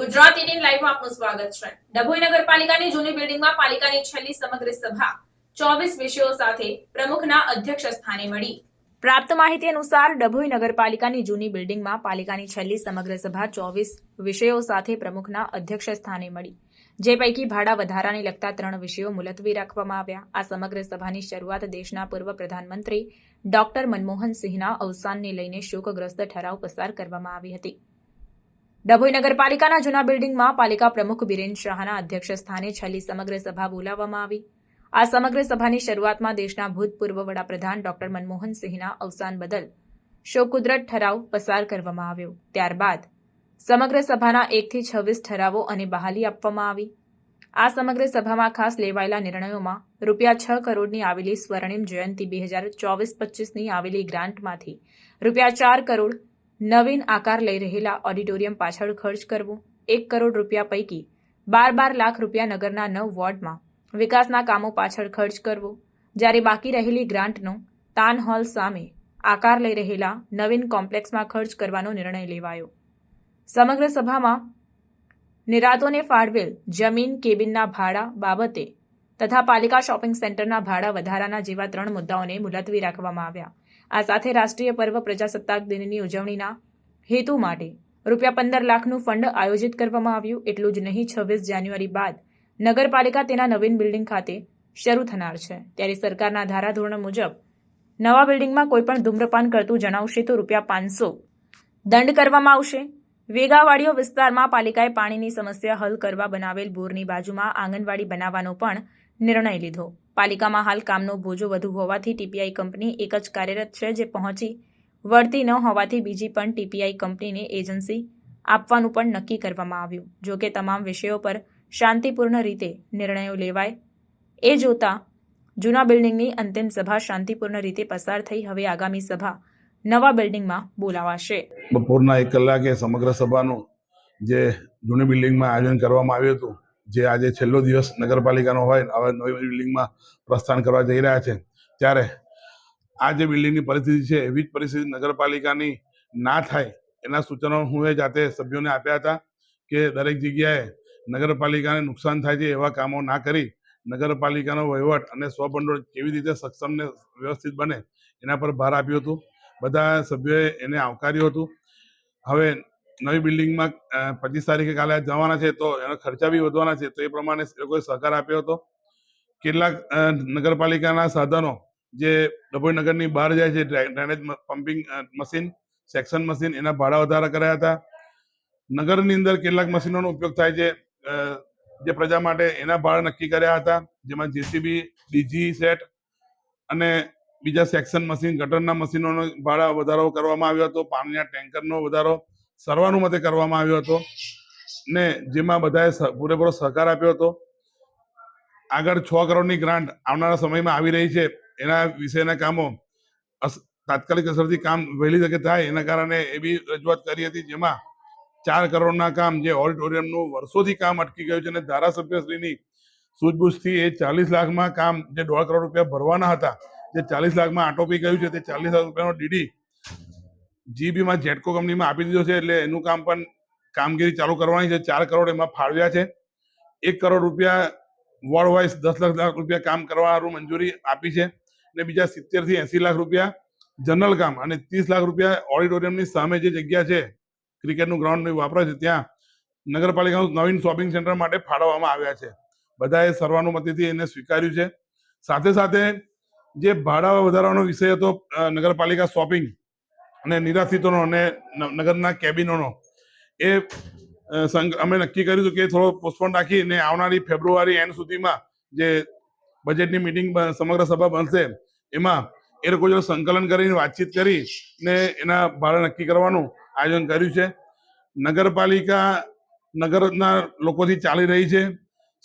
Gujarat Indian લાઈવમાં આપનું સ્વાગત છે। ડભોઈ નગરપાલિકાની જૂની બિલ્ડિંગમાં પાલિકાની છેલ્લી સમગ્ર સભા 24 વિષયો સાથે પ્રમુખના અધ્યક્ષ સ્થાને મળી। પ્રાપ્ત માહિતી અનુસાર ડભોઈ નગરપાલિકાની જૂની બિલ્ડિંગમાં પાલિકાની છેલ્લી સમગ્ર સભા 24 વિષયો સાથે પ્રમુખના અધ્યક્ષ સ્થાને મળી, જે પૈકી ભાડા વધારાને લગતા 3 વિષયો મુલતવી રાખવામાં આવ્યા। આ સમગ્ર સભાની શરૂઆત દેશના પૂર્વ પ્રધાનમંત્રી ડોક્ટર મનમોહન સિંહના અવસાનને લઈને શોકગ્રસ્ત ઠરાવ પસાર કરવામાં આવી હતી। ડભોઈ નગરપાલિકાના જૂના બિલ્ડિંગમાં પાલિકા પ્રમુખ બિરેન શાહના અધ્યક્ષ સ્થાને છેલ્લી સમગ્ર સભા બોલાવવામાં આવી। આ સમગ્ર સભાની શરૂઆતમાં દેશના ભૂતપૂર્વ વડાપ્રધાન ડોક્ટર મનમોહન સિંહના અવસાન બદલ શોકકુદરત ઠરાવ પસાર કરવામાં આવ્યો। ત્યારબાદ સમગ્ર સભાના 1 થી 26 ઠરાવો અને બહાલી આપવામાં આવી। આ સમગ્ર સભામાં ખાસ લેવાયેલા નિર્ણયોમાં ₹6 કરોડની આવેલી સ્વર્ણિમ જયંતિ 2024-25ની આવેલી ગ્રાન્ટમાંથી ₹4 કરોડ નવીન આકાર લઈ રહેલા ઓડિટોરિયમ પાછળ ખર્ચ કરવો, ₹1 કરોડ પૈકી 12 લાખ રૂપિયા નગરના 9 વોર્ડમાં વિકાસના કામો પાછળ ખર્ચ કરવો, જ્યારે બાકી રહેલી ગ્રાન્ટનો તાન હોલ સામે આકાર લઈ રહેલા નવીન કોમ્પ્લેક્સમાં ખર્ચ કરવાનો નિર્ણય લેવાયો। સમગ્ર સભામાં નિરાતોને ફાળવેલ જમીન કેબિનના ભાડા બાબતે તથા પાલિકા શોપિંગ સેન્ટરના ભાડા વધારાના જેવા 3 મુદ્દાઓને મુલતવી રાખવામાં આવ્યા। આ સાથે રાષ્ટ્રીય પર્વ પ્રજાસત્તાક દિનની ઉજવણીના હેતુ માટે ₹15 લાખનું ફંડ આયોજિત કરવામાં આવ્યું। એટલું જ નહીં, 26 જાન્યુઆરી બાદ નગરપાલિકા તેના નવીન બિલ્ડિંગ ખાતે શરૂ થનાર છે, ત્યારે સરકારના ધારાધોરણ મુજબ નવા બિલ્ડિંગમાં કોઈપણ ધૂમ્રપાન કરતું જણાવશે તો ₹500 દંડ કરવામાં આવશે। વેગાવાડીઓ વિસ્તારમાં પાલિકાએ પાણીની સમસ્યા હલ કરવા બનાવેલ બોરની બાજુમાં આંગણવાડી બનાવવાનો પણ નિર્ણય લીધો। પાલિકામાં હાલ કામનો બોજો વધુ હોવાથી ટીપીઆઈ કંપની એક જ કાર્યરત છે, જે પહોંચી વળતી ન હોવાથી બીજી પણ ટીપીઆઈ કંપનીને એજન્સી આપવાનું પણ નક્કી કરવામાં આવ્યું। જો કે તમામ વિષયો પર શાંતિપૂર્ણ રીતે નિર્ણયો લેવાય એ જોતા જૂના બિલ્ડિંગની અંતિમ સભા શાંતિપૂર્ણ રીતે પસાર થઈ। હવે આગામી સભા નવા બિલ્ડિંગમાં બોલાવાશે। બપોરના 1 કલાકે સમગ્ર સભાનું જે જૂની બિલ્ડિંગમાં આયોજન કરવામાં આવ્યું હતું, જે આજે છેલ્લો દિવસ નગરપાલિકાનો હોય, હવે નવી બિલ્ડિંગમાં પ્રસ્થાન કરવા જઈ રહ્યા છે, ત્યારે આ જે બિલ્ડિંગની પરિસ્થિતિ છે એવી જ પરિસ્થિતિ નગરપાલિકાની ના થાય એના સૂચનો હું જાતે સભ્યોને આપ્યા હતા કે દરેક જગ્યાએ નગરપાલિકાને નુકસાન થાય છે એવા કામો ના કરી નગરપાલિકાનો વહીવટ અને સ્વભંડોળ કેવી રીતે સક્ષમ ને વ્યવસ્થિત બને એના પર ભાર આપ્યું હતું। બધા સભ્યોએ એને આવકાર્યું હતું। હવે નવી બિલ્ડિંગમાં 25 તારીખે કાલે જવાના છે, તો એનો ખર્ચા બી વધવાના છે, તો એ પ્રમાણે લોકોએ સહકાર આપ્યો હતો। કેટલાક નગરપાલિકાના સાધનો જે ડભોઈ નગરની બહાર જાય છે, drainage pumping machine, section machine, એના ભાડા વધારા કર્યા હતા। નગરની અંદર કેટલાક મશીનોનો ઉપયોગ થાય છે જે પ્રજા માટે, એના ભાડા નક્કી કર્યા હતા, જેમાં જેસીબી, ડીજી સેટ અને બીજા સેક્શન મશીન, ગટરના મશીનોનો ભાડા વધારો કરવામાં આવ્યો હતો। પાણીના ટેન્કરનો વધારો સર્વાનુમતે કરવામાં આવ્યો હતો ને જેમાં બધાએ પૂરેપૂરો સહકાર આપ્યો હતો। આગળ 6 કરોડની ગ્રાન્ટ આવનારા સમયમાં આવી રહી છે, એના વિશેના કામો તાત્કાલિક અસરથી કામ વહેલી તકે થાય એના કારણે એવી રજૂઆત કરી હતી, જેમાં 4 કરોડના કામ, જે ઓડિટોરિયમનું વર્ષોથી કામ અટકી ગયું છે અને ધારાસભ્યશ્રીની સૂઝબૂછથી એ 40 લાખમાં કામ, જે ₹1.5 કરોડ ભરવાના હતા, જે 40 લાખમાં આટોપી ગયું છે, તે 40 લાખ રૂપિયાનો ડીડી જીબીમાં જેટકો કંપનીમાં આપી દીધો છે, એટલે એનું કામ પણ કામગીરી ચાલુ કરવાની છે। 4 કરોડ એમાં ફાળવ્યા છે। ₹1 કરોડ વોર્ડ વાઇઝ 10 લાખ રૂપિયા કામ કરવાનું મંજૂરી આપી છે અને બીજા 70 થી 80 લાખ રૂપિયા જનરલ કામ અને 30 લાખ રૂપિયા ઓડિટોરિયમની સામે જે જગ્યા છે, ક્રિકેટનું ગ્રાઉન્ડ વાપરે છે, ત્યાં નગરપાલિકાનું નવીન શોપિંગ સેન્ટર માટે ફાળવવામાં આવ્યા છે। બધાએ સર્વાનુમતિથી એને સ્વીકાર્યું છે। સાથે સાથે જે ભાડા વધારવાનો વિષય હતો નગરપાલિકા શોપિંગ અને નિરાશ્રિતોનો અને નગરના કેબિનોનો, એ અમે નક્કી કર્યું હતું કે થોડો પોસ્ટપોન રાખીને આવનારી ફેબ્રુઆરી એન્ડ સુધીમાં જે બજેટની મિટિંગ સમગ્ર સભા બનશે એમાં એ લોકો જો સંકલન કરીને વાતચીત કરીને એના ભાડા નક્કી કરવાનું આયોજન કર્યું છે। નગરપાલિકા નગરના લોકોથી ચાલી રહી છે।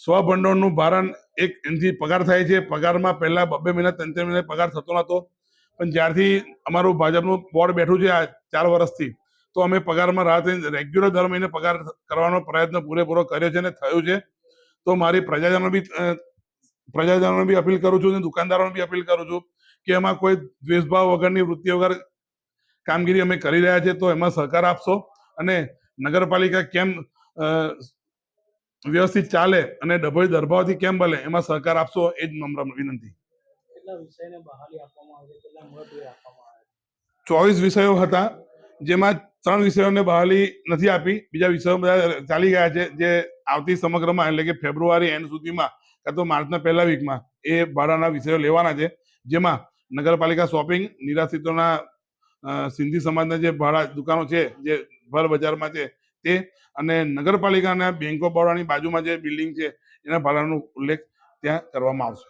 સ્વભંડોળનું ભારણ એનાથી પગાર થાય છે। પગારમાં પહેલા 2 મહિના 3 મહિના પગાર થતો નહોતો, પણ જ્યારથી અમારું ભાજપનું બોર્ડ બેઠું છે આ 4 વર્ષથી, તો અમે પગારમાં રાહત રેગ્યુલર દર મહિને પગાર કરવાનો પ્રયત્ન પૂરેપૂરો કર્યો છે અને થયું છે। તો મારી પ્રજાજનોને બી અપીલ કરું છું અને દુકાનદારોને બી અપીલ કરું છું કે એમાં કોઈ દ્વેષભાવ વગરની વૃત્તિ વગર કામગીરી અમે કરી રહ્યા છીએ, તો એમાં સહકાર આપશો અને નગરપાલિકા કેમ વ્યવસ્થિત ચાલે અને ડભોઈ દરભાવથી કેમ બને એમાં સહકાર આપશો એ જ નમ્ર વિનંતી. કેટલા વિષયને બહાલી આપવામાં આવે છે, કેટલા મહત્વ આપવામાં આવે છે? 24 વિષયો હતા, જેમાં 3 વિષયોને બહાલી નથી આપી, બીજા વિષયો બધા ચાલી ગયા છે, જે આવતી સમગ્રમાં એટલે કે ફેબ્રુઆરી એન્ડ સુધીમાં કાં તો માર્ચના પહેલા વીકમાં એ ભાડાના વિષયો લેવાના છે, જેમાં નગરપાલિકા શોપિંગ, નિરાશ્રિતોના સિંધી સમાજના જે ભાડા દુકાનો છે જે ભર બજારમાં છે તે, અને નગરપાલિકાના બેંક ઓફ બરોડાની બાજુમાં જે બિલ્ડિંગ છે એના ભાડાનો ઉલ્લેખ ત્યાં કરવામાં આવશે.